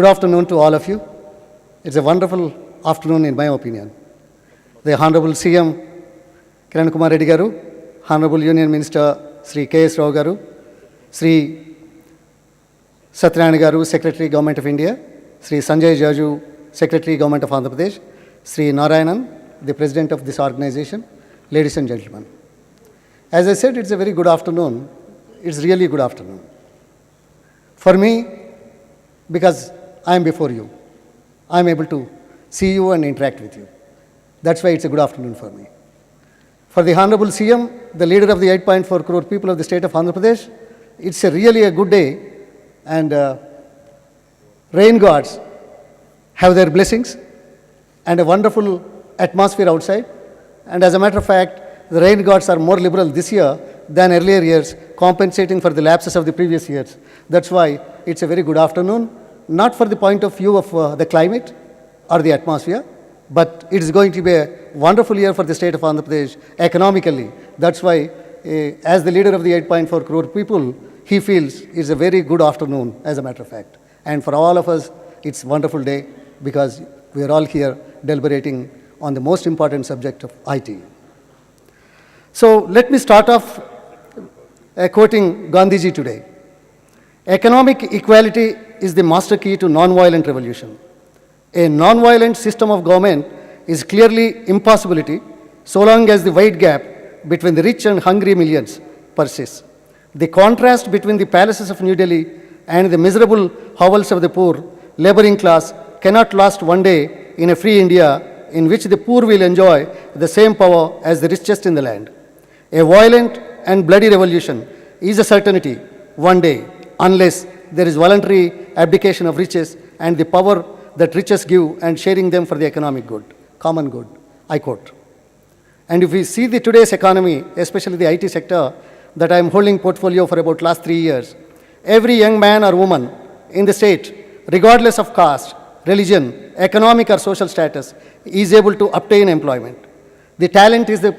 Good afternoon to all of you. It's a wonderful afternoon in my opinion. The Honorable CM Kiran Kumar Reddy Garu, Honorable Union Minister Sri K.S. Rao Garu, Sri Satyanarayana Garu, Secretary Government of India, Sri Sanjay Jaju, Secretary Government of Andhra Pradesh, Sri Narayanan, the President of this organization, ladies and gentlemen. As I said, it's a very good afternoon. It's really good afternoon. For me, because I am before you, I am able to see you and interact with you. That's why it's a good afternoon for me. For the Honorable CM, the leader of the 8.4 crore people of the state of Andhra Pradesh, it's really a good day, and rain gods have their blessings and a wonderful atmosphere outside. And as a matter of fact, the rain gods are more liberal this year than earlier years, compensating for the lapses of the previous years. That's why it's a very good afternoon, not for the point of view of the climate or the atmosphere, but it's going to be a wonderful year for the state of Andhra Pradesh economically. That's why, as the leader of the 8.4 crore people, he feels it's a very good afternoon, as a matter of fact. And for all of us, it's a wonderful day because we are all here deliberating on the most important subject of IT. So let me start off quoting Gandhiji today. Economic equality is the master key to non-violent revolution. A non-violent system of government is clearly impossibility so long as the wide gap between the rich and hungry millions persists. The contrast between the palaces of New Delhi and the miserable hovels of the poor laboring class cannot last one day in a free India in which the poor will enjoy the same power as the richest in the land. A violent and bloody revolution is a certainty one day unless there is voluntary abdication of riches and the power that riches give and sharing them for the economic good, common good, I quote. And if we see the today's economy, especially the IT sector that I am holding portfolio for about last 3 years, every young man or woman in the state, regardless of caste, religion, economic or social status, is able to obtain employment. The talent is the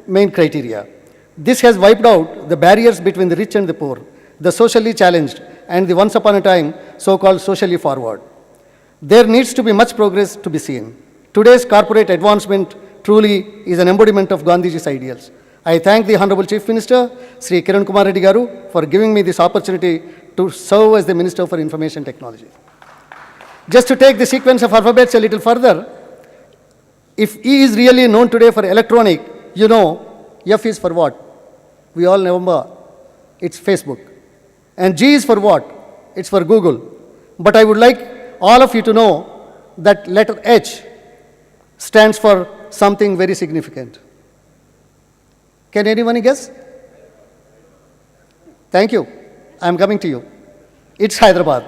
main criteria. This has wiped out the barriers between the rich and the poor, the socially challenged, and the once upon a time so-called socially forward. There needs to be much progress to be seen. Today's corporate advancement truly is an embodiment of Gandhiji's ideals. I thank the Honorable Chief Minister, Sri Kiran Kumar Reddy Garu, for giving me this opportunity to serve as the Minister for Information Technology. Just to take the sequence of alphabets a little further, if E is really known today for electronic, you know, F is for what? We all remember, it's Facebook. And G is for what? It's for Google. But I would like all of you to know that letter H stands for something very significant. Can anyone guess? Thank you. I'm coming to you. It's Hyderabad.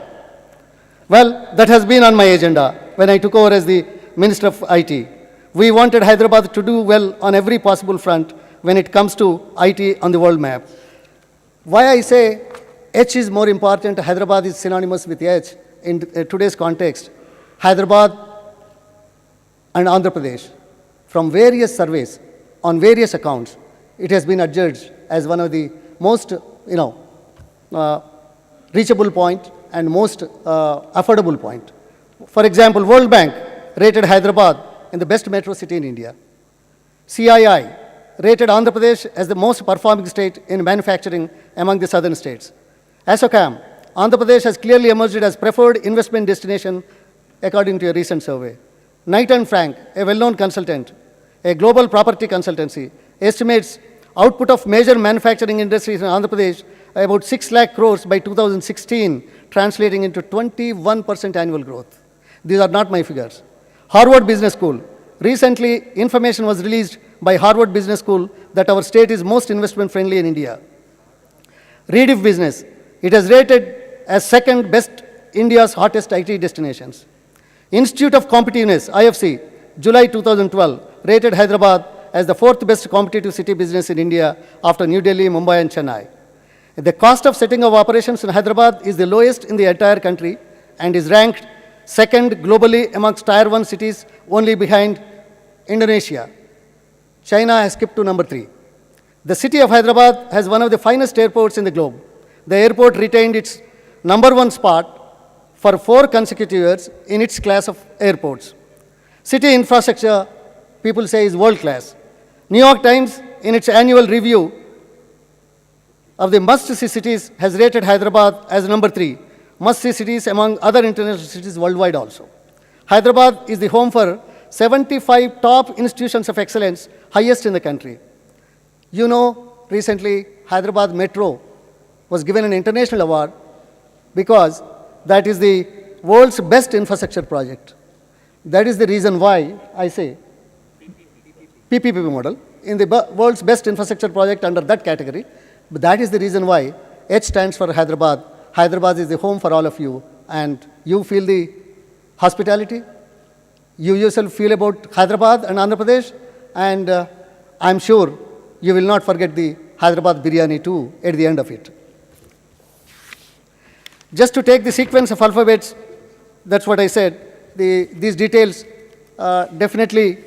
Well, that has been on my agenda when I took over as the Minister of IT. We wanted Hyderabad to do well on every possible front when it comes to IT on the world map. Why I say H is more important, Hyderabad is synonymous with H in today's context. Hyderabad and Andhra Pradesh, from various surveys on various accounts, it has been adjudged as one of the most, reachable point and most affordable point. For example, World Bank rated Hyderabad in the best metro city in India. CII rated Andhra Pradesh as the most performing state in manufacturing among the southern states. ASSOCHAM, Andhra Pradesh has clearly emerged as preferred investment destination according to a recent survey. Knight and Frank, a well-known consultant, a global property consultancy, estimates output of major manufacturing industries in Andhra Pradesh about 6 lakh crores by 2016, translating into 21% annual growth. These are not my figures. Harvard Business School. Recently, information was released by Harvard Business School that our state is most investment friendly in India. Rediff Business. It has rated as second best India's hottest IT destinations. Institute of Competitiveness, IFC, July 2012, rated Hyderabad as the fourth best competitive city business in India after New Delhi, Mumbai, and Chennai. The cost of setting up operations in Hyderabad is the lowest in the entire country and is ranked second globally amongst Tier 1 cities, only behind Indonesia. China has skipped to number 3. The city of Hyderabad has one of the finest airports in the globe. The airport retained its #1 spot for 4 consecutive years in its class of airports. City infrastructure, people say, is world class. New York Times, in its annual review of the must-see cities, has rated Hyderabad as number 3 must-see cities among other international cities worldwide also. Hyderabad is the home for 75 top institutions of excellence, highest in the country. You know, recently Hyderabad Metro was given an international award because that is the world's best infrastructure project. That is the reason why I say PPP model in the world's best infrastructure project under that category. But that is the reason why H stands for Hyderabad. Hyderabad is the home for all of you, and you feel the hospitality. You yourself feel about Hyderabad and Andhra Pradesh, and I'm sure you will not forget the Hyderabad biryani too at the end of it. Just to take the sequence of alphabets, that's what I said. These details definitely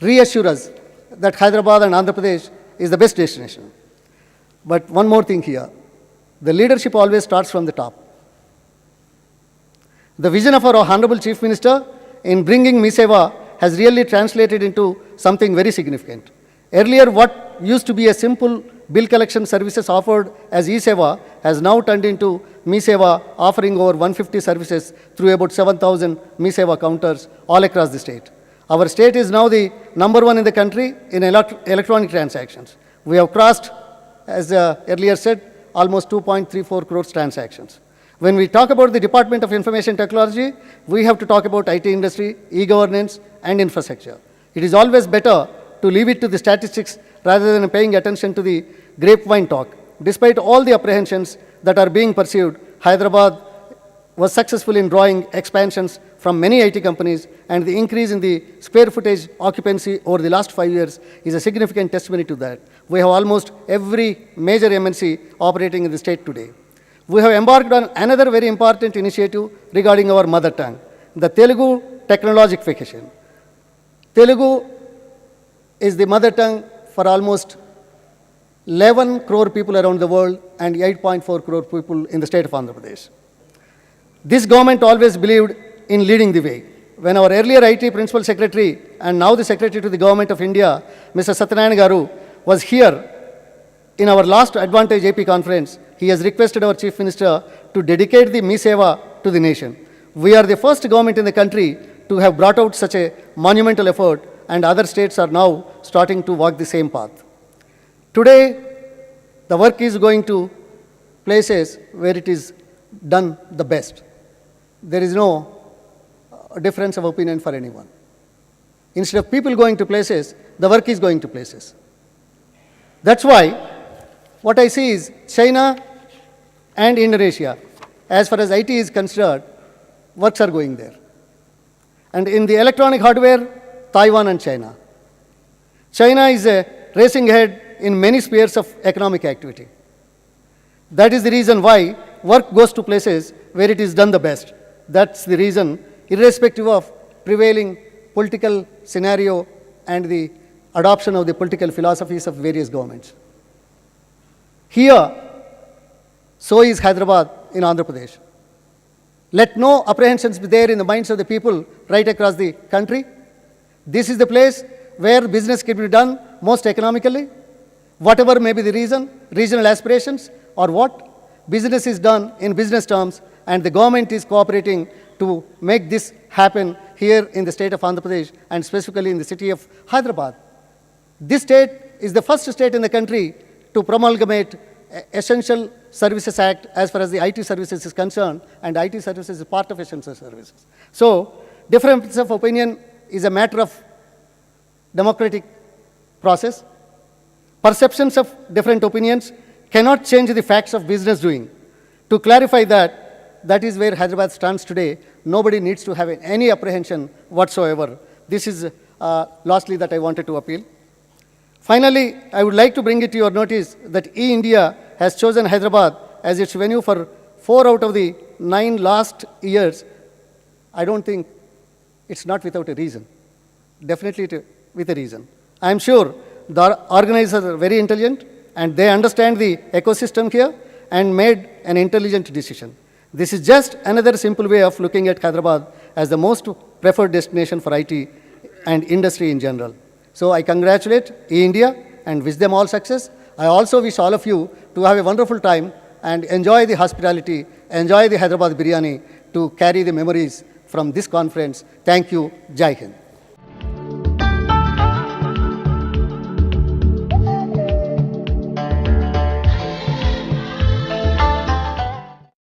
reassure us that Hyderabad and Andhra Pradesh is the best destination. But one more thing here. The leadership always starts from the top. The vision of our Honorable Chief Minister in bringing Mi Seva has really translated into something very significant. Earlier, what used to be a simple bill collection services offered as E-Seva has now turned into Mi Seva, offering over 150 services through about 7,000 Mi Seva counters all across the state. Our state is now the number 1 in the country in electronic transactions. We have crossed, as earlier said, almost 2.34 crores transactions. When we talk about the Department of Information Technology, we have to talk about IT industry, e-governance, and infrastructure. It is always better to leave it to the statistics rather than paying attention to the grapevine talk. Despite all the apprehensions that are being pursued, Hyderabad was successful in drawing expansions from many IT companies, and the increase in the square footage occupancy over the last 5 years is a significant testimony to that. We have almost every major MNC operating in the state today. We have embarked on another very important initiative regarding our mother tongue, the Telugu technologification. Telugu is the mother tongue for almost 11 crore people around the world and 8.4 crore people in the state of Andhra Pradesh. This government always believed in leading the way. When our earlier IT Principal Secretary and now the Secretary to the Government of India, Mr. Satyanarayana Garu, was here in our last Advantage AP conference, he has requested our Chief Minister to dedicate the Mi Seva to the nation. We are the first government in the country to have brought out such a monumental effort, and other states are now starting to walk the same path. Today, the work is going to places where it is done the best. There is no difference of opinion for anyone. Instead of people going to places, the work is going to places. That's why what I see is China and Indonesia, as far as IT is concerned, works are going there. And in the electronic hardware, Taiwan and China. China is racing ahead in many spheres of economic activity. That is the reason why work goes to places where it is done the best. That's the reason, irrespective of prevailing political scenario and the adoption of the political philosophies of various governments. Here, so is Hyderabad in Andhra Pradesh. Let no apprehensions be there in the minds of the people right across the country. This is the place where business can be done most economically, whatever may be the reason, regional aspirations, or what business is done in business terms, and the government is cooperating to make this happen here in the state of Andhra Pradesh and specifically in the city of Hyderabad. This state is the first state in the country to promulgate Essential Services Act as far as the IT services is concerned, and IT services is part of essential services. So, difference of opinion is a matter of democratic process. Perceptions of different opinions cannot change the facts of business doing. To clarify that, that is where Hyderabad stands today. Nobody needs to have any apprehension whatsoever. This is lastly that I wanted to appeal. Finally, I would like to bring it to your notice that E-India has chosen Hyderabad as its venue for 4 out of the 9 last years. I don't think it's not without a reason. Definitely with a reason. I am sure the organizers are very intelligent and they understand the ecosystem here, and made an intelligent decision. This is just another simple way of looking at Hyderabad as the most preferred destination for IT and industry in general. So I congratulate E-India and wish them all success. I also wish all of you to have a wonderful time and enjoy the hospitality, enjoy the Hyderabad biryani to carry the memories from this conference. Thank you. Jai Hind.